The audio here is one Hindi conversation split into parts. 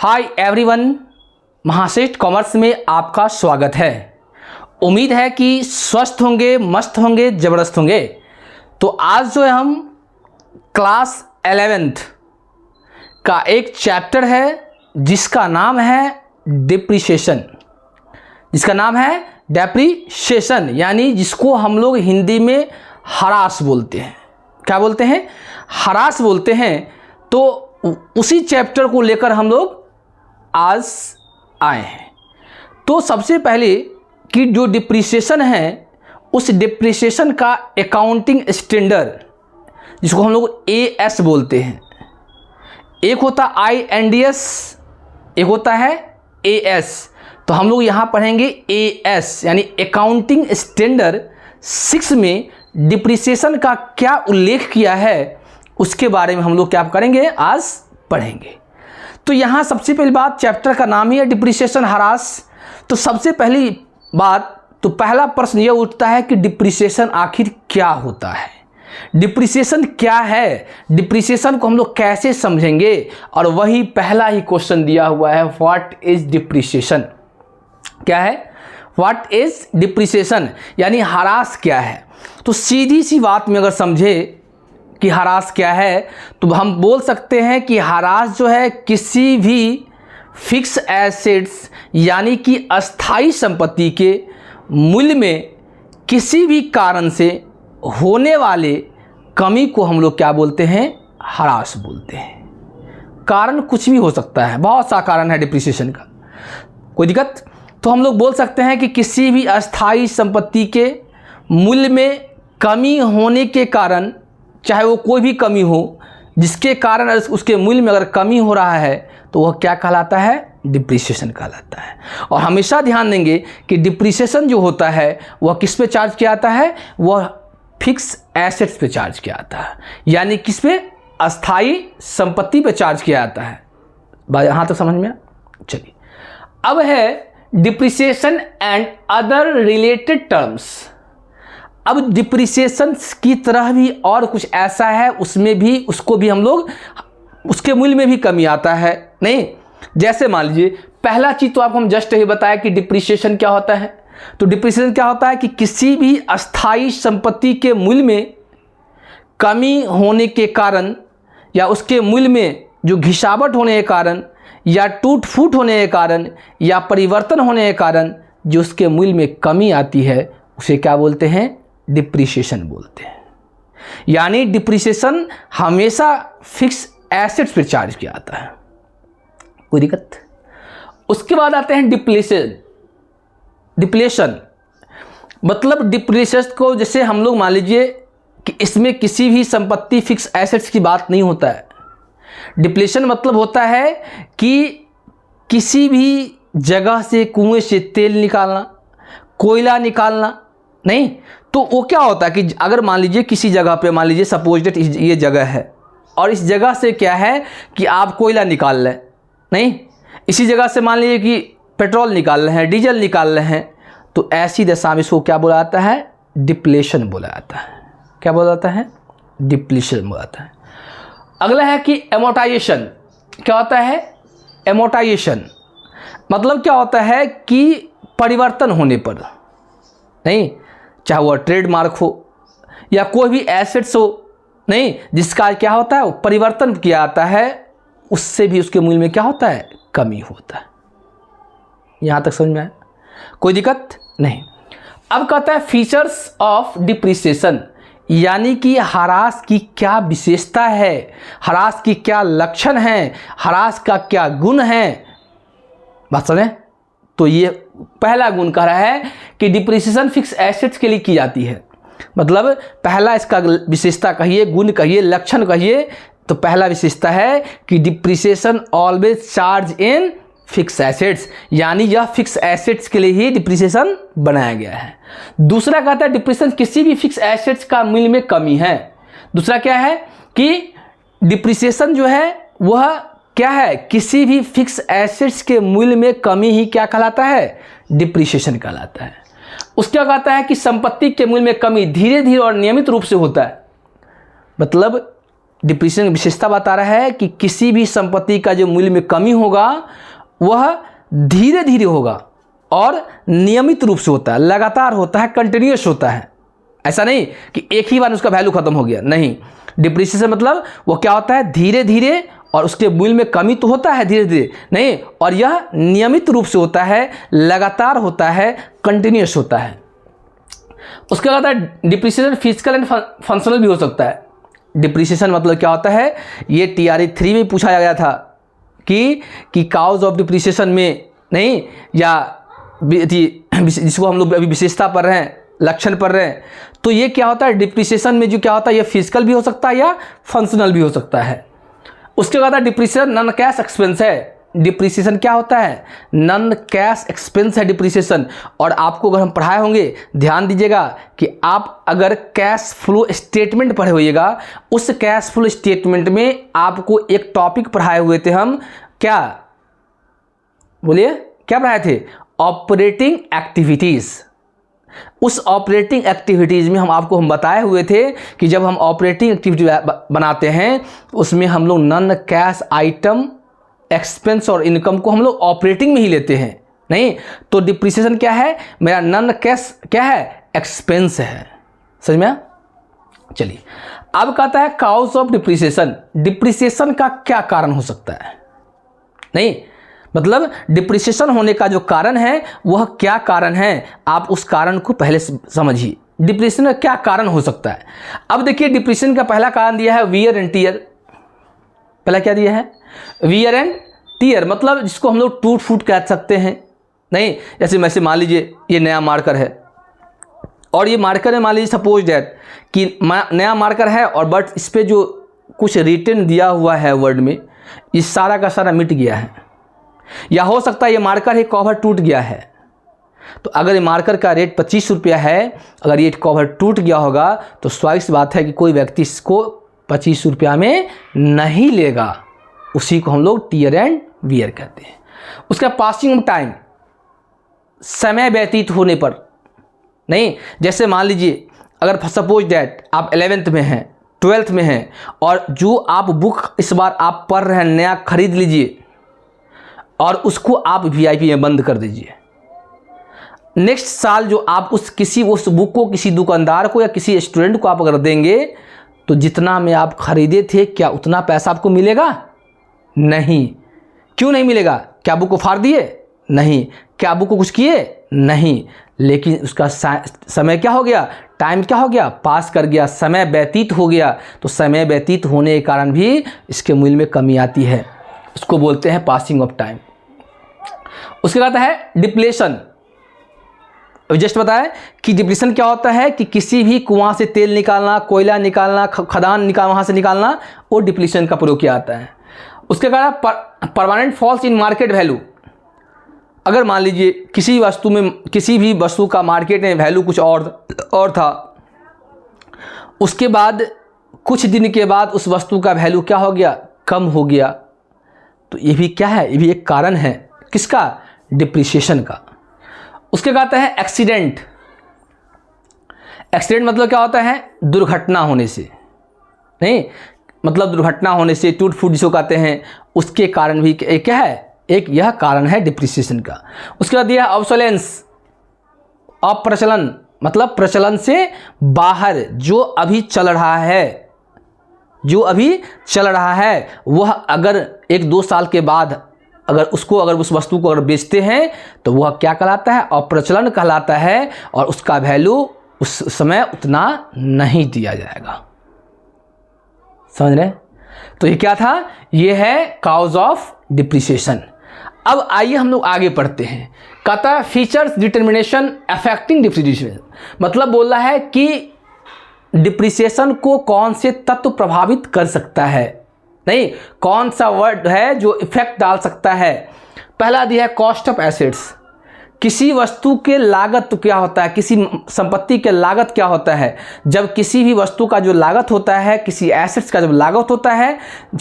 हाय एवरीवन, महासेठ कॉमर्स में आपका स्वागत है। उम्मीद है कि स्वस्थ होंगे, मस्त होंगे, ज़बरदस्त होंगे। तो आज जो है हम क्लास 11th का एक चैप्टर है जिसका नाम है डिप्रिसिएशन। यानी जिसको हम लोग हिंदी में हरास बोलते हैं। क्या बोलते हैं? हरास बोलते हैं। तो उसी चैप्टर को लेकर हम लोग आज आए हैं। तो सबसे पहले कि जो डिप्रिसिएशन है उस डिप्रिसिएशन का अकाउंटिंग स्टैंडर्ड जिसको हम लोग AS बोलते हैं, एक होता INDS, एक होता है AS। तो हम लोग यहाँ पढ़ेंगे AS यानी अकाउंटिंग स्टैंडर्ड 6 में डिप्रिसिएशन का क्या उल्लेख किया है उसके बारे में हम लोग क्या करेंगे, आज पढ़ेंगे। तो यहाँ सबसे पहली बात, चैप्टर का नाम ही है डिप्रिसिएशन हरास। तो सबसे पहली बात, तो पहला प्रश्न यह उठता है कि डिप्रिसिएशन आखिर क्या होता है, डिप्रिसिएशन क्या है, डिप्रिसिएशन को हम लोग कैसे समझेंगे। और वही पहला ही क्वेश्चन दिया हुआ है, व्हाट इज डिप्रिसिएशन। क्या है? व्हाट इज डिप्रिसिएशन यानी हरास क्या है। तो सीधी सी बात में अगर समझे कि हरास क्या है तो हम बोल सकते हैं कि हरास जो है किसी भी फिक्स एसेट्स यानी कि अस्थाई संपत्ति के मूल्य में किसी भी कारण से होने वाले कमी को हम लोग क्या बोलते हैं, हरास बोलते हैं। कारण कुछ भी हो सकता है, बहुत सा कारण है डिप्रिसिएशन का, कोई दिक्कत। तो हम लोग बोल सकते हैं कि किसी भी अस्थाई संपत्ति के मूल्य में कमी होने के कारण, चाहे वो कोई भी कमी हो, जिसके कारण उसके मूल्य में अगर कमी हो रहा है तो वह क्या कहलाता है, डिप्रिसिएशन कहलाता है। और हमेशा ध्यान देंगे कि डिप्रिसिएशन जो होता है वह किस पे चार्ज किया जाता है, वह फिक्स एसेट्स पे चार्ज किया जाता है, यानी किस पे, अस्थाई संपत्ति पे चार्ज किया जाता है। बात यहाँ तक समझ में? चलिए, अब है depreciation and other related terms. अब डिप्रिसिएशन की तरह भी और कुछ ऐसा है, उसमें भी उसको भी हम लोग उसके मूल्य में भी कमी आता है नहीं। जैसे मान लीजिए, पहला चीज़ तो आपको हम जस्ट ये बताया कि डिप्रिसिएशन क्या होता है। तो डिप्रिसिएशन क्या होता है कि किसी भी अस्थाई संपत्ति के मूल्य में कमी होने के कारण या उसके मूल्य में जो घिसावट होने के कारण या टूट फूट होने के कारण या परिवर्तन होने के कारण जो उसके मूल्य में कमी आती है उसे क्या बोलते हैं, डिप्रिसिएशन बोलते हैं। यानी डिप्रिसिएशन हमेशा फिक्स एसेट्स पर चार्ज किया जाता है, कोई दिक्कत। उसके बाद आते हैं डिप्लेशन मतलब डिप्रिसिएशन को, जैसे हम लोग मान लीजिए कि इसमें किसी भी संपत्ति फिक्स एसेट्स की बात नहीं होता है। डिप्लेशन मतलब होता है कि किसी भी जगह से, कुएं से तेल निकालना, कोयला निकालना नहीं। तो वो क्या होता है कि अगर मान लीजिए किसी जगह पे, मान लीजिए सपोज डेट ये जगह है और इस जगह से क्या है कि आप कोयला निकाल रहे हैं नहीं, इसी जगह से मान लीजिए कि पेट्रोल निकाल रहे हैं, डीजल निकाल रहे हैं, तो ऐसी दशा में इसको क्या बोला जाता है, डिप्लेशन बोला जाता है। क्या बोला जाता है? डिप्लेशन बोला जाता है। अगला है कि एमोटाइजेशन। क्या होता है? एमोटाइजेशन मतलब क्या होता है कि परिवर्तन होने पर नहीं, चाहे वह ट्रेडमार्क हो या कोई भी एसेट्स हो नहीं, जिसका क्या होता है, परिवर्तन किया जाता है, उससे भी उसके मूल्य में क्या होता है, कमी होता है। यहाँ तक समझ में आया? कोई दिक्कत नहीं। अब कहता है फीचर्स ऑफ डिप्रिसिएशन, यानी कि हरास की क्या विशेषता है, हरास की क्या लक्षण है, हरास का क्या गुण है। बात समझे? तो ये पहला गुण कह रहा है कि डिप्रिसिएशन फिक्स एसेट्स के लिए की जाती है। मतलब पहला इसका विशेषता कहिए, गुण कहिए, लक्षण कहिए। तो पहला विशेषता है कि depreciation always charge in fix assets, यानी यह फिक्स एसेट्स के लिए ही डिप्रिसिएशन बनाया गया है। दूसरा कहता है डिप्रिसिएशन किसी भी फिक्स एसेट्स का मूल्य में कमी है। दूसरा क्या है कि डिप्रिसिएशन जो है वह क्या है, किसी भी फिक्स एसेट्स के मूल्य में कमी ही क्या कहलाता है, डिप्रिसिएशन कहलाता है। उसका कहता है कि संपत्ति के मूल्य में कमी धीरे धीरे और नियमित रूप से होता है। मतलब डिप्रिसिएशन की विशेषता बता रहा है कि किसी भी संपत्ति का जो मूल्य में कमी होगा वह धीरे धीरे होगा और नियमित रूप से होता है, लगातार होता है, कंटिन्यूअस होता है। ऐसा नहीं कि एक ही बार उसका वैल्यू खत्म हो गया, नहीं। डिप्रिसिएशन मतलब वो क्या होता है, धीरे धीरे, और उसके मूल्य में कमी तो होता है धीरे धीरे, नहीं, और यह नियमित रूप से होता है, लगातार होता है, कंटिन्यूअस होता है। उसके बाद डिप्रिसिएशन फिजिकल एंड फंक्शनल भी हो सकता है। डिप्रिसिएशन मतलब क्या होता है, ये TRE 3 में पूछा गया था कि काउज ऑफ डिप्रिसिएशन में, नहीं, या जिसको हम लोग अभी विशेषता पढ़ रहे हैं, लक्षण पढ़ रहे हैं, तो ये क्या होता है, डिप्रिसिएशन में जो क्या होता है, ये फिजिकल भी हो सकता है या फंक्शनल भी हो सकता है। उसके बाद डिप्रिसिएशन नॉन कैश एक्सपेंस है। डिप्रिसिएशन क्या होता है, नॉन कैश एक्सपेंस है डिप्रिसिएशन। और आपको अगर हम पढ़ाए होंगे, ध्यान दीजिएगा कि आप अगर कैश फ्लो स्टेटमेंट पढ़े होइएगा, उस कैश फ्लो स्टेटमेंट में आपको एक टॉपिक पढ़ाए हुए थे हम, क्या बोलिए, क्या पढ़ाए थे, ऑपरेटिंग एक्टिविटीज़। उस ऑपरेटिंग एक्टिविटीज़ में हम बताए हुए थे कि जब हम ऑपरेटिंग एक्टिविटी बनाते हैं उसमें हम लोग नॉन कैश आइटम, एक्सपेंस और इनकम को हम लोग ऑपरेटिंग में ही लेते हैं, नहीं। तो डिप्रिसिएशन क्या है, मेरा नॉन कैश क्या है, एक्सपेंस है। समझ में? चलिए, अब कहता है काउज ऑफ डिप्रिसिएशन। डिप्रिसिएशन का क्या कारण हो सकता है, नहीं, मतलब डिप्रिसिएशन होने का जो कारण है वह क्या कारण है, आप उस कारण को पहले समझिए। डिप्रिसिएशन का क्या कारण हो सकता है। अब देखिए, डिप्रिसिएशन का पहला कारण दिया है वियर एंड टीयर। पहला क्या दिया है, वियर एंड टीयर, मतलब जिसको हम लोग टूट फूट कह सकते हैं, नहीं। जैसे मान लीजिए ये नया मार्कर है, और ये मार्कर है, मान लीजिए सपोज दैट कि नया मार्कर है, और बट इस पर जो कुछ रिटन दिया हुआ है वर्ड में, ये सारा का सारा मिट गया है। या हो सकता है ये मार्कर है, कवर टूट गया है। तो अगर ये मार्कर का रेट 25 रुपया है, अगर ये कवर टूट गया होगा तो स्वाभाविक सी बात है कि कोई व्यक्ति इसको 25 रुपया में नहीं लेगा। उसी को हम लोग टीयर एंड वियर कहते हैं। उसका पासिंग ऑफ टाइम, समय व्यतीत होने पर, नहीं। जैसे मान लीजिए अगर सपोज दैट आप 11th में हैं, 12th में हैं, और जो आप बुक इस बार आप पढ़ रहे हैं नया खरीद लीजिए और उसको आप VIP में बंद कर दीजिए। नेक्स्ट साल जो आप उस बुक को किसी दुकानदार को या किसी स्टूडेंट को आप अगर देंगे तो जितना में आप खरीदे थे, क्या उतना पैसा आपको मिलेगा? नहीं। क्यों नहीं मिलेगा? क्या बुक को फाड़ दिए? नहीं। क्या बुक को कुछ किए? नहीं। लेकिन उसका समय क्या हो गया, टाइम क्या हो गया, पास कर गया, समय व्यतीत हो गया। तो समय व्यतीत होने के कारण भी इसके मूल्य में कमी आती है, उसको बोलते हैं पासिंग ऑफ टाइम। उसके बाद है डिप्लेशन। जस्ट बताया कि डिप्लेशन क्या होता है कि किसी भी कुआं से तेल निकालना, कोयला निकालना, खदान वहाँ से निकालना, वो डिप्लेशन का प्रयोग किया जाता है। उसके कारण permanent falls in market value. अगर मान लीजिए किसी भी वस्तु का मार्केट में वैल्यू कुछ और था, उसके बाद कुछ दिन के बाद उस वस्तु का वैल्यू क्या हो गया, कम हो गया। तो ये भी क्या है, ये भी एक कारण है किसका, डिप्रिसिएशन का। उसके बाद है एक्सीडेंट। एक्सीडेंट मतलब क्या होता है, दुर्घटना होने से, नहीं, मतलब दुर्घटना होने से, टूट फूट जिसको कहते हैं, उसके कारण भी क्या है, एक यह कारण है डिप्रिसिएशन का। उसके बाद यह ऑब्सोलेंस, अप्रचलन, मतलब प्रचलन से बाहर, जो अभी चल रहा है, वह अगर 1-2 साल के बाद अगर उस वस्तु को अगर बेचते हैं तो वह क्या कहलाता है, अप्रचलन कहलाता है, और उसका वैल्यू उस समय उतना नहीं दिया जाएगा। समझ रहे? तो ये क्या था, ये है काउज ऑफ डिप्रिसिएशन। अब आइए हम लोग आगे पढ़ते हैं। कहता है फीचर्स डिटर्मिनेशन अफेक्टिंग डिप्रिसिएशन, मतलब बोल रहा है कि डिप्रिसिएशन को कौन से तत्व प्रभावित कर सकता है, नहीं, कौन सा वर्ड है जो इफेक्ट डाल सकता है। पहला दिया है कॉस्ट ऑफ एसेट्स। किसी वस्तु के लागत क्या होता है, किसी संपत्ति के लागत क्या होता है। जब किसी भी वस्तु का जो लागत होता है, किसी एसेट्स का जब लागत होता है,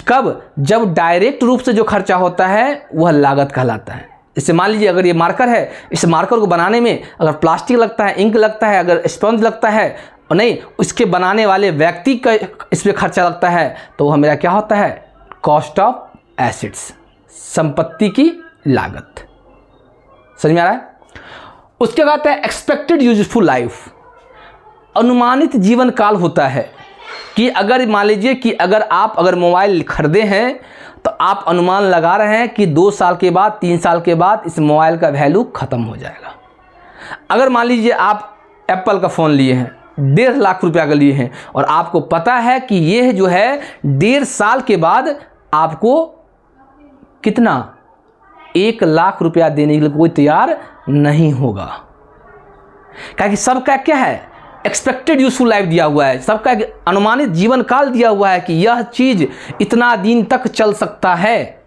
कब, जब डायरेक्ट रूप से जो खर्चा होता है वह लागत कहलाता है। इससे मान लीजिए अगर ये मार्कर है, इस मार्कर को बनाने में अगर प्लास्टिक लगता है, इंक लगता है, अगर स्पंज लगता है, और नहीं उसके बनाने वाले व्यक्ति का इस पर खर्चा लगता है, तो वह मेरा क्या होता है, कॉस्ट ऑफ एसेट्स, संपत्ति की लागत। समझ में आ रहा है। उसके बाद है एक्सपेक्टेड यूजफुल लाइफ, अनुमानित जीवन काल होता है कि अगर मान लीजिए कि अगर मोबाइल खरीदे हैं तो आप अनुमान लगा रहे हैं कि 2 साल के बाद 3 साल के बाद इस मोबाइल का वैल्यू ख़त्म हो जाएगा। अगर मान लीजिए आप एप्पल का फ़ोन लिए हैं, 1.5 लाख रुपया का लिए हैं, और आपको पता है कि ये जो है 1.5 साल के बाद आपको कितना 1 लाख रुपया देने के लिए कोई तैयार नहीं होगा, क्योंकि सबका क्या है, एक्सपेक्टेड यूजफुल लाइफ दिया हुआ है, सबका एक अनुमानित जीवन काल दिया हुआ है कि यह चीज़ इतना दिन तक चल सकता है।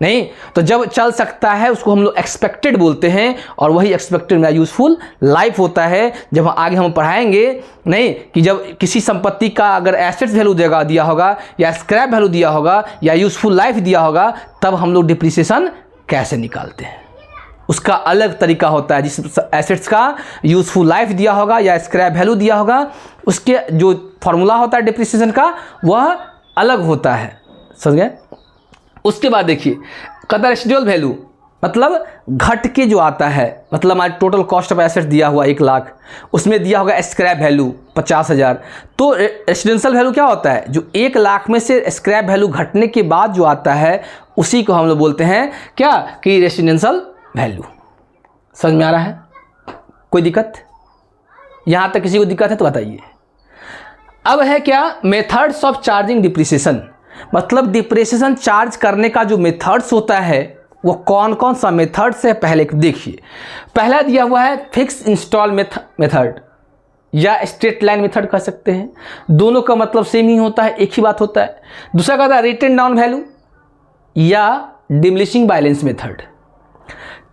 नहीं तो जब चल सकता है उसको हम लोग एक्सपेक्टेड बोलते हैं, और वही एक्सपेक्टेड मेरा यूजफुल लाइफ होता है। जब आगे हम पढ़ाएंगे नहीं कि जब किसी संपत्ति का अगर एसेट्स वैल्यू दिया होगा या स्क्रैप वैल्यू दिया होगा या यूजफुल लाइफ दिया होगा, तब हम लोग डिप्रिसिएशन कैसे निकालते हैं, उसका अलग तरीका होता है। जिस एसेट्स का यूजफुल लाइफ दिया होगा या स्क्रैप वैल्यू दिया होगा, उसके जो फॉर्मूला होता है डिप्रिसिएशन का वह अलग होता है। समझ गए। उसके बाद देखिए कहता है रेसिडुअल वैल्यू, मतलब घट के जो आता है, मतलब हमारे टोटल कॉस्ट ऑफ एसेट्स दिया हुआ 1 लाख, उसमें दिया होगा स्क्रैप वैल्यू 50,000। तो रेसिडेंशियल वैल्यू क्या होता है, जो 1 लाख में से स्क्रैप वैल्यू घटने के बाद जो आता है उसी को हम लोग बोलते हैं क्या कि रेसिडेंशियल वैल्यू। समझ में आ रहा है, कोई दिक्कत? यहाँ तक किसी को दिक्कत है तो बताइए। अब है क्या मेथड्स ऑफ चार्जिंग डिप्रिसिएशन, मतलब डिप्रिसिएशन चार्ज करने का जो मेथड्स होता है वो कौन कौन सा मेथड्स है, पहले देखिए। पहला दिया हुआ है फिक्स इंस्टॉल मेथड या स्ट्रेट लाइन मेथड कह सकते हैं, दोनों का मतलब सेम ही होता है, एक ही बात होता है। दूसरा कहता है रिटन डाउन वैल्यू या डिमिनिशिंग बैलेंस मेथड।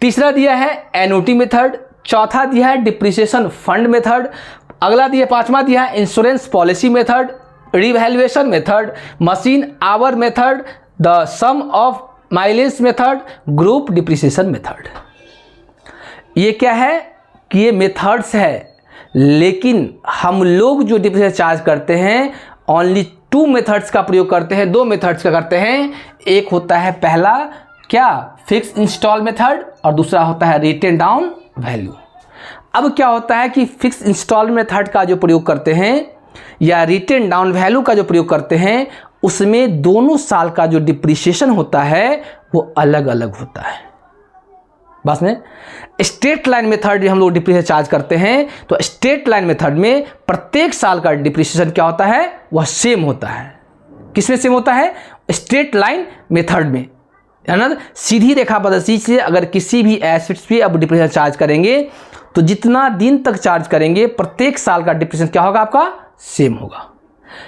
तीसरा दिया है एनओटी मेथड। चौथा दिया है डिप्रिसिएशन फंड मेथड। अगला दिया, पांचवा दिया है insurance policy method, revaluation method, machine hour method, the sum of mileage method, group depreciation method. ये क्या है कि ये मेथड्स है, लेकिन हम लोग जो डिप्रिसिएशन चार्ज करते हैं ओनली 2 मेथड्स का प्रयोग करते हैं, 2 मेथड्स का करते हैं। एक होता है पहला क्या फिक्स इंस्टॉल मेथड और दूसरा होता है रिटन डाउन वैल्यू। अब क्या होता है कि फिक्स इंस्टॉल मेथड का जो प्रयोग करते हैं या रिटन डाउन वैल्यू का जो प्रयोग करते हैं, उसमें दोनों साल का जो डिप्रिसिएशन होता है वो अलग अलग होता है। बस में स्ट्रेट लाइन मेथड हम लोग डिप्रिसिएशन चार्ज करते हैं, तो स्ट्रेट लाइन मेथड में प्रत्येक साल का डिप्रिसिएशन क्या होता है, वह सेम होता है। किसमें सेम होता है, स्ट्रेट लाइन मेथड में, है ना। सीधी रेखा पद्धति से अगर किसी भी एसेट्स पे अब डिप्रिसिएशन चार्ज करेंगे तो जितना दिन तक चार्ज करेंगे प्रत्येक साल का डिप्रिसिएशन क्या होगा, आपका सेम होगा।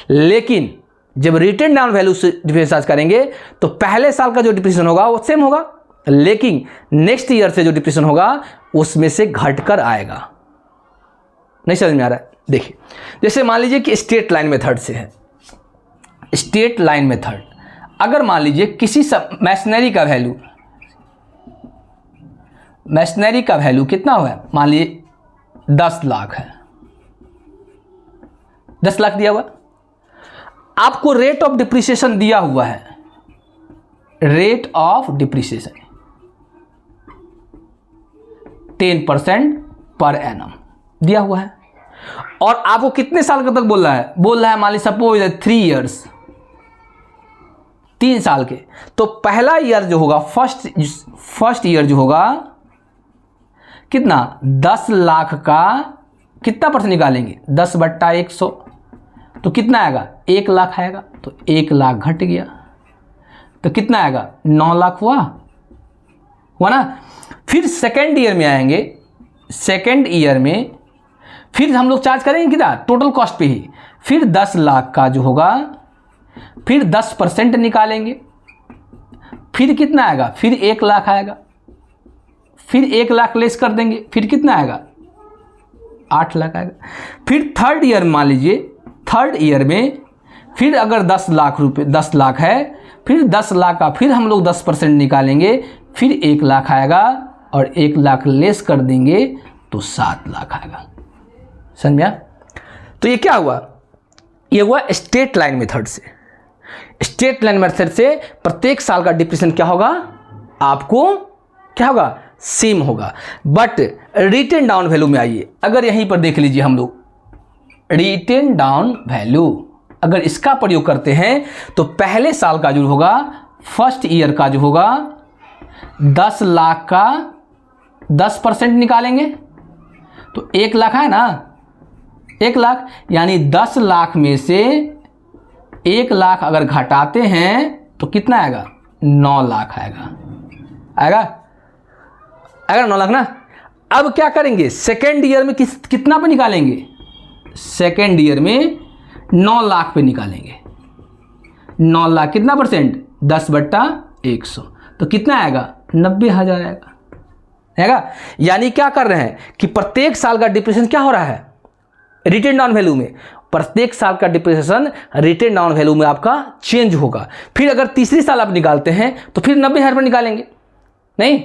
लेकिन जब रिटन डाउन वैल्यू से डिप्रिसिएशन चार्ज करेंगे तो पहले साल का जो डिप्रिसिएशन होगा वो सेम होगा, लेकिन नेक्स्ट ईयर से जो डिप्रिसिएशन होगा उसमें से घटकर आएगा। नहीं समझ में आ रहा है? देखिए जैसे मान लीजिए कि स्ट्रेट लाइन मेथड से है। स्ट्रेट लाइन मेथड, अगर मान लीजिए किसी मशीनरी का वैल्यू कितना हुआ है, मान लीजिए 10 लाख है, 10 लाख दिया हुआ, आपको रेट ऑफ डिप्रिसिएशन दिया हुआ है, rate of depreciation 10% per annum दिया हुआ है, और आपको कितने साल का तक बोल रहा है मान लीजिए सपोज 3 इयर्स, 3 साल के। तो पहला ईयर जो होगा, फर्स्ट ईयर जो होगा कितना, 10 लाख का कितना परसेंट निकालेंगे, 10/100, तो कितना आएगा, 1 लाख आएगा। तो 1 लाख घट गया तो कितना आएगा, 9 लाख हुआ ना। फिर सेकेंड ईयर में आएंगे, सेकेंड ईयर में फिर हम लोग चार्ज करेंगे कितना, टोटल कॉस्ट पे ही। फिर 10 लाख का जो होगा फिर 10% निकालेंगे, फिर कितना आएगा, फिर 1 लाख आएगा, फिर 1 लाख लेस कर देंगे, फिर कितना आएगा, 8 लाख आएगा। फिर थर्ड ईयर मान लीजिए, थर्ड ईयर में फिर अगर 10 लाख है, फिर 10 लाख का फिर हम लोग 10% निकालेंगे, फिर 1 लाख आएगा, और 1 लाख लेस कर देंगे तो 7 लाख आएगा। समझ में? तो ये क्या हुआ, ये हुआ स्ट्रेट लाइन मेथड से। स्ट्रेट लाइन मेथड से प्रत्येक साल का डिप्रेशन क्या होगा, आपको क्या होगा, सेम होगा। बट रिटेन डाउन वैल्यू में आइए, अगर यहीं पर देख लीजिए हम लोग, रिटेन डाउन वैल्यू अगर इसका प्रयोग करते हैं तो पहले साल का जो होगा, फर्स्ट ईयर का जो होगा 10 लाख का 10% निकालेंगे, तो 1 लाख है ना, 1 लाख, यानी 10 लाख में से 1 लाख अगर घटाते हैं तो कितना आएगा, 9 लाख आएगा, आएगा 9 लाख ना। अब क्या करेंगे, सेकेंड ईयर में कितना पे निकालेंगे, सेकेंड ईयर में 9 लाख पे निकालेंगे। 9 लाख कितना परसेंट, 10/100, तो कितना आएगा, 90,000 आएगा। यानी क्या कर रहे हैं कि प्रत्येक साल का डिप्रेशन क्या हो रहा है, रिटेन डाउन वैल्यू में, प्रत्येक साल का डिप्रेशन रिटेन डाउन वैल्यू में आपका चेंज होगा। फिर अगर तीसरी साल आप निकालते हैं तो फिर 90,000 पर निकालेंगे, नहीं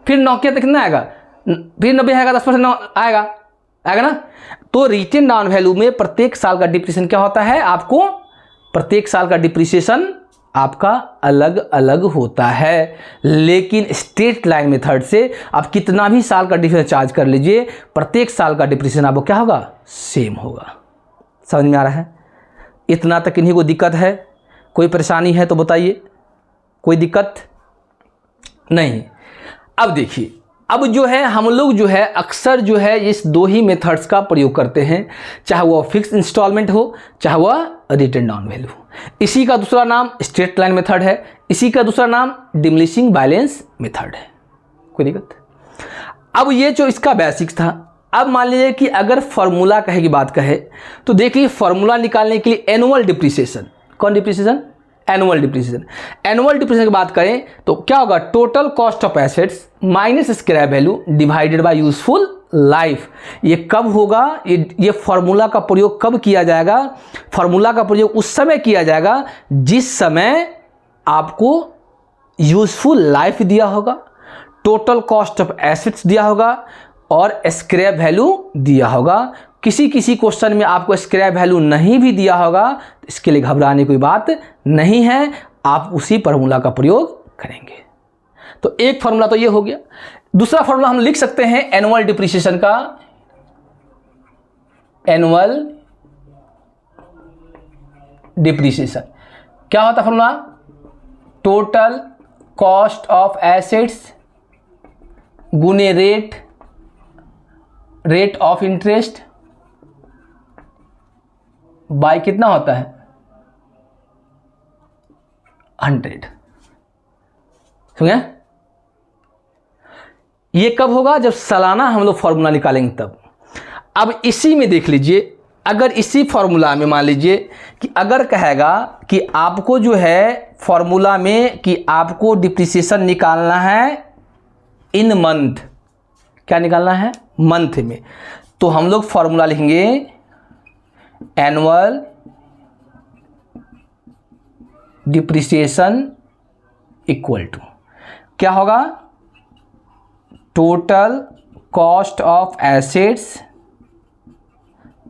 फिर 9 के कितना आएगा, फिर 90,000 का 10% आएगा ना। तो रिटेन डाउन वैल्यू में प्रत्येक साल का डिप्रेशन क्या होता है, आपको प्रत्येक साल का डिप्रिसिएशन आपका अलग अलग होता है। लेकिन स्ट्रेट लाइन मेथड से आप कितना भी साल का डिफरेंस चार्ज कर लीजिए, प्रत्येक साल का डिप्रिसिएशन आपको क्या होगा, सेम होगा। समझ में आ रहा है, इतना तक इन्हीं को दिक्कत है, कोई परेशानी है तो बताइए, कोई दिक्कत नहीं। अब देखिए, अब जो है हम लोग जो है अक्सर जो है इस 2 ही मेथड्स का प्रयोग करते हैं, चाहे वह फिक्स इंस्टॉलमेंट हो चाहे वह रिटेन डाउन वैल्यू। इसी का दूसरा नाम स्ट्रेट लाइन मेथड है, इसी का दूसरा नाम डिमिनिशिंग बैलेंस मेथड है, कोई दिक्कत। अब ये जो इसका बेसिक्स था, अब मान लीजिए कि अगर फॉर्मूला कहे की बात कहे तो देखिए फॉर्मूला निकालने के लिए एनुअल डिप्रिसिएशन, कौन depreciation, annual depreciation. Annual depreciation की बात करें तो क्या होगा, total cost of assets minus scrap value divided by useful life. ये कब होगा, ये फॉर्मूला का प्रयोग कब किया जाएगा, फॉर्मूला का प्रयोग उस समय किया जाएगा जिस समय आपको यूजफुल लाइफ दिया होगा, टोटल कॉस्ट ऑफ एसेट्स दिया होगा और स्क्रैप वैल्यू दिया होगा। किसी किसी क्वेश्चन में आपको स्क्रैप वैल्यू नहीं भी दिया होगा तो इसके लिए घबराने की बात नहीं है, आप उसी फॉर्मूला का प्रयोग करेंगे। तो एक फॉर्मूला तो ये हो गया। दूसरा फॉर्मूला हम लिख सकते हैं एनुअल डिप्रिसिएशन का, एनुअल डिप्रिसिएशन क्या होता formula, total cost of assets गुने रेट ऑफ इंटरेस्ट बाय कितना होता है, 100। समझे, ये कब होगा, जब सालाना हम लोग फॉर्मूला निकालेंगे तब। अब इसी में देख लीजिए, अगर इसी फॉर्मूला में मान लीजिए कि अगर कहेगा कि आपको जो है फॉर्मूला में कि आपको डिप्रिसिएशन निकालना है इन मंथ, क्या निकालना है, मंथ में, तो हम लोग फॉर्मूला लिखेंगे एनुअल डिप्रिसिएशन इक्वल टू क्या होगा, टोटल कॉस्ट ऑफ एसेट्स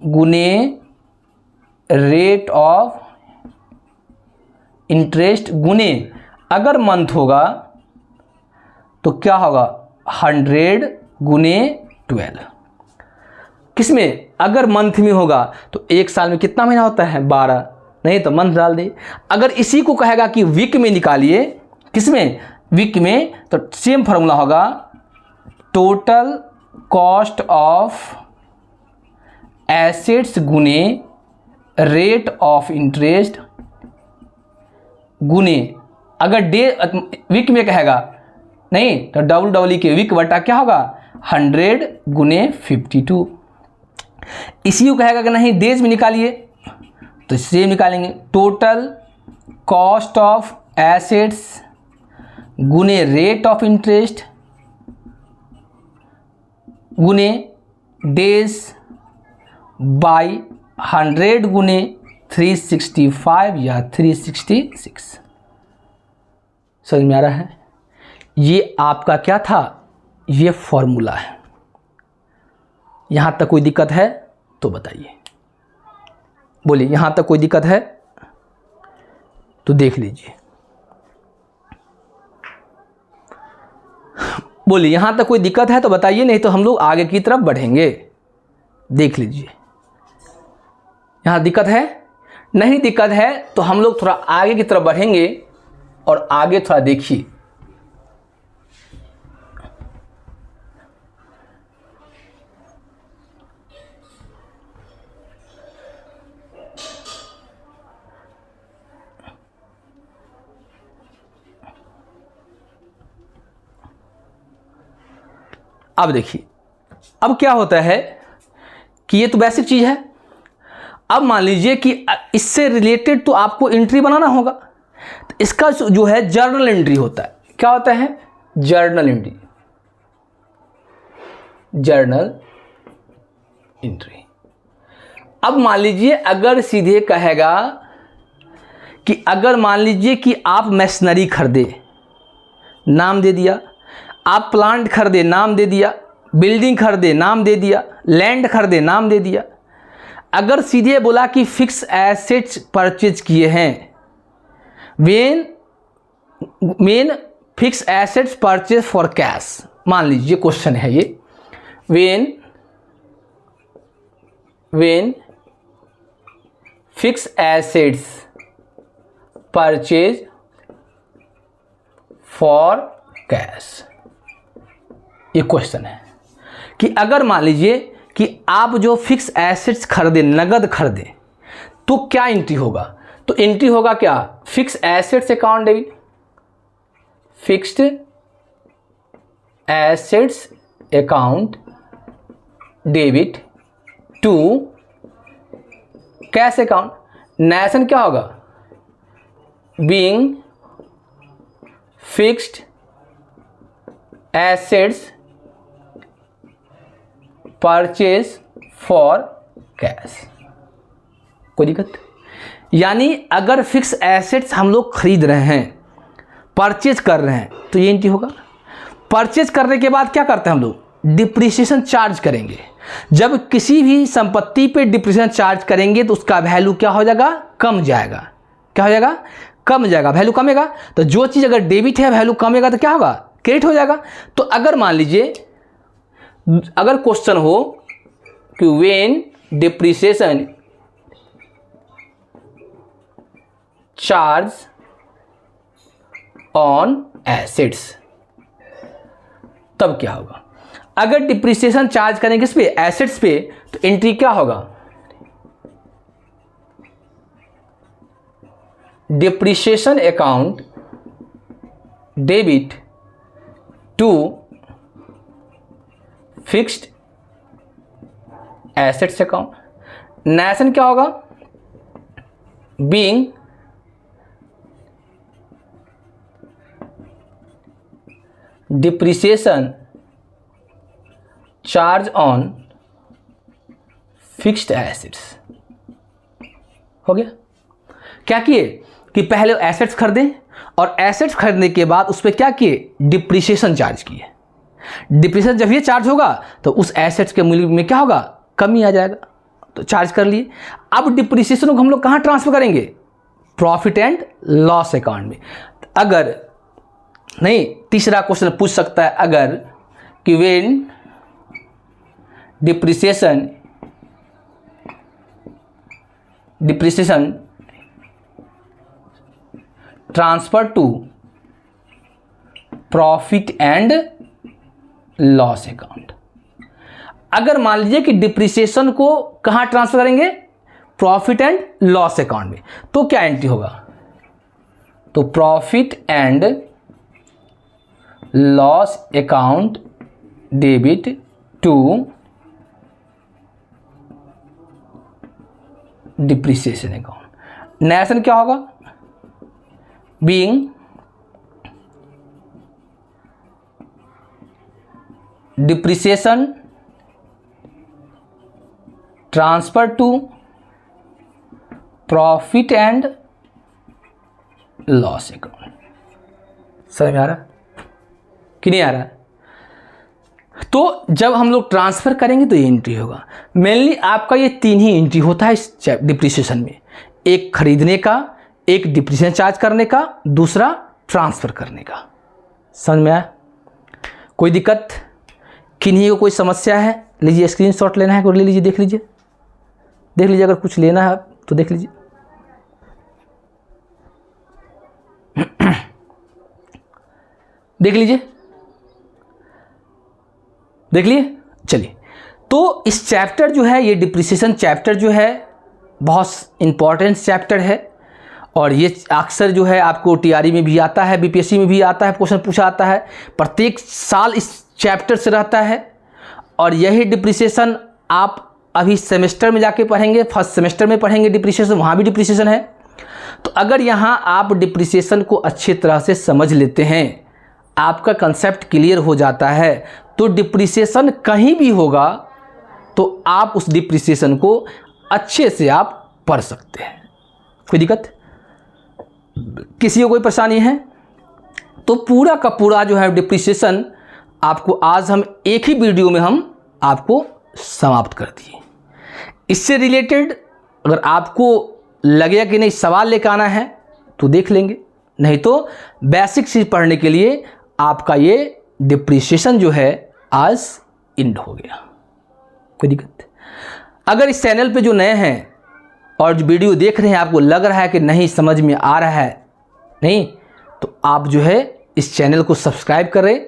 गुने रेट ऑफ इंटरेस्ट गुने, अगर मंथ होगा तो क्या होगा 100 गुने 12। किसमें, अगर मंथ में होगा तो एक साल में कितना महीना होता है, 12, नहीं तो मंथ डाल दे। अगर इसी को कहेगा कि वीक में निकालिए, किसमें, वीक में, तो सेम फॉर्मूला होगा टोटल कॉस्ट ऑफ एसेट्स गुने रेट ऑफ इंटरेस्ट गुने, अगर डे वीक में कहेगा नहीं तो डबल के वीक बटा क्या होगा 100 गुने 52। इसी को कहेगा कि नहीं डेज में निकालिए तो सेम निकालेंगे, टोटल कॉस्ट ऑफ एसेट्स गुने रेट ऑफ इंटरेस्ट गुने डेज बाय 100 गुने 365 या 366। समझ में आ रहा है, ये आपका क्या था, ये फॉर्मूला है। यहाँ तक कोई दिक्कत है तो बताइए। बोलिए यहाँ तक कोई दिक्कत है तो देख लीजिए। बोलिए यहाँ तक कोई दिक्कत है तो बताइए, नहीं तो हम लोग आगे की तरफ बढ़ेंगे। देख लीजिए यहाँ दिक्कत है, नहीं दिक्कत है तो हम लोग थोड़ा आगे की तरफ बढ़ेंगे और आगे थोड़ा देखिए। अब देखिए, अब क्या होता है कि ये तो बेसिक चीज़ है। अब मान लीजिए कि इससे रिलेटेड तो आपको एंट्री बनाना होगा, तो इसका जो है जर्नल एंट्री होता है। क्या होता है? Journal entry, journal entry. अब मान लीजिए अगर सीधे कहेगा कि अगर मान लीजिए कि आप मशीनरी खरीदे, नाम दे दिया, आप प्लांट खरीदे, नाम दे दिया, बिल्डिंग खरीदे, नाम दे दिया, लैंड खरीदे, नाम दे दिया। अगर सीधे बोला कि फिक्स एसेट्स परचेज किए हैं, main fix assets purchase for cash, मान लीजिए क्वेश्चन है ये, when fix assets purchase for cash, ये क्वेश्चन है कि अगर मान लीजिए कि आप जो फिक्स एसेट्स खरीदे, नगद खरीदे, तो क्या एंट्री होगा? तो एंट्री होगा क्या? Fix assets account debit, fixed assets account debit to cash account. Narration क्या होगा? Being fixed assets purchase for cash. कोई दिक्कत? यानी अगर फिक्स एसेट्स हम लोग खरीद रहे हैं, परचेज कर रहे हैं, तो ये एंट्री होगा। परचेज करने के बाद क्या करते हैं हम लोग? डिप्रिसिएशन चार्ज करेंगे। जब किसी भी संपत्ति पे डिप्रिसिएशन चार्ज करेंगे तो उसका वैल्यू क्या हो जाएगा? कम जाएगा। क्या हो जाएगा? कम जाएगा। वैल्यू कमेगा तो जो चीज़ अगर डेबिट है, वैल्यू कमेगा तो क्या होगा? क्रेडिट हो जाएगा। तो अगर मान लीजिए अगर क्वेश्चन हो कि when depreciation charge on assets, तब क्या होगा? अगर डिप्रिसिएशन चार्ज करेंगे किस पे? एसेट्स पे, तो एंट्री क्या होगा? Depreciation account debit to fixed assets account. Narration क्या होगा? Being depreciation charge on fixed assets. हो गया? क्या किए कि पहले एसेट्स खरीदे और एसेट्स खरीदने के बाद उस पर क्या किए? डिप्रिसिएशन चार्ज किए। डिप्रिसिएशन जब ये चार्ज होगा तो उस एसेट्स के मूल्य में क्या होगा? कमी आ जाएगा, तो चार्ज कर लिए। अब डिप्रिसिएशन को हम लोग कहाँ ट्रांसफर करेंगे? प्रॉफिट एंड लॉस अकाउंट में। अगर नहीं, तीसरा क्वेश्चन पूछ सकता है अगर कि when depreciation transfer to profit and loss account. अगर मान लीजिए कि डिप्रिसिएशन को कहां ट्रांसफर करेंगे? प्रॉफिट एंड लॉस अकाउंट में, तो क्या एंट्री होगा? तो profit and loss account debit to depreciation account. Narration क्या होगा? Being depreciation transfer to profit and loss account. समझ में आ रहा कि नहीं आ रहा? तो जब हम लोग ट्रांसफ़र करेंगे तो ये एंट्री होगा। मेनली आपका ये 3 ही एंट्री होता है इस डिप्रिसिएशन में, एक खरीदने का, एक डिप्रिसिएशन चार्ज करने का, दूसरा ट्रांसफ़र करने का। समझ में आया? कोई दिक्कत? किन्हीं को कोई समस्या है? लीजिए स्क्रीनशॉट लेना है तो ले लीजिए, देख लीजिए, अगर कुछ लेना है तो देख लीजिए। देख लीजिए, देख लिए। चलिए, तो इस चैप्टर जो है, ये डिप्रिसिएशन चैप्टर जो है बहुत इम्पॉर्टेंट चैप्टर है, और ये अक्सर जो है आपको टीआरई में भी आता है, बीपीएससी में भी आता है, क्वेश्चन पूछा आता है, प्रत्येक साल इस चैप्टर से रहता है। और यही डिप्रिसिएशन आप अभी सेमेस्टर में जाके पढ़ेंगे, फर्स्ट सेमेस्टर में पढ़ेंगे डिप्रिसिएशन, वहाँ भी डिप्रिसिएशन है। तो अगर यहाँ आप डिप्रिसिएशन को अच्छी तरह से समझ लेते हैं, आपका कंसेप्ट क्लियर हो जाता है, तो डिप्रिसिएशन कहीं भी होगा तो आप उस डिप्रिसिएशन को अच्छे से आप पढ़ सकते हैं। कोई दिक्कत? किसी को कोई परेशानी है? तो पूरा का पूरा जो है डिप्रिसिएशन आपको आज हम एक ही वीडियो में हम आपको समाप्त कर दिए। इससे रिलेटेड अगर आपको लगेगा कि नहीं सवाल लेकर आना है तो देख लेंगे, नहीं तो बेसिक चीज़ पढ़ने के लिए आपका ये डिप्रिसिएशन जो है आज एंड हो गया। कोई दिक्कत? अगर इस चैनल पे जो नए हैं और जो वीडियो देख रहे हैं आपको लग रहा है कि नहीं समझ में आ रहा है, नहीं, तो आप जो है इस चैनल को सब्सक्राइब करें,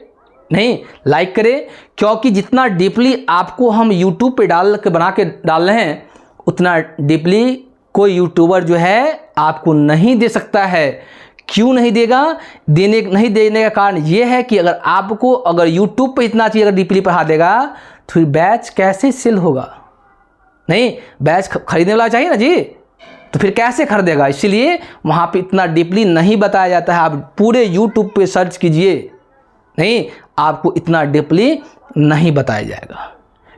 नहीं लाइक करें, क्योंकि जितना डीपली आपको हम यूट्यूब पे बना के डाल रहे हैं, उतना डीपली कोई यूट्यूबर जो है आपको नहीं दे सकता है। क्यों नहीं देगा? नहीं देने का कारण ये है कि अगर यूट्यूब पे इतना चीज़ अगर डीपली पढ़ा देगा तो फिर बैच कैसे सेल होगा? नहीं, बैच खरीदने वाला चाहिए ना जी, तो फिर कैसे खरीदेगा? इसलिए वहाँ पे इतना डीपली नहीं बताया जाता है। आप पूरे यूट्यूब पे सर्च कीजिए, नहीं, आपको इतना डीपली नहीं बताया जाएगा,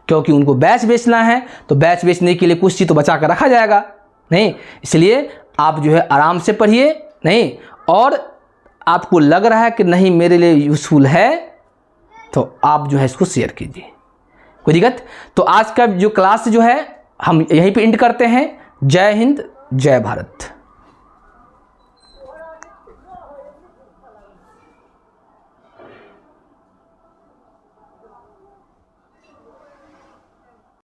क्योंकि उनको बैच बेचना है, तो बैच बेचने के लिए कुछ चीज़ तो बचा कर रखा जाएगा, नहीं। इसलिए आप जो है आराम से पढ़िए, नहीं, और आपको लग रहा है कि नहीं मेरे लिए यूज़फुल है, तो आप जो है इसको शेयर कीजिए। कोई दिक्कत? तो आज का जो क्लास जो है हम यहीं पे एंड करते हैं। जय हिंद, जय भारत।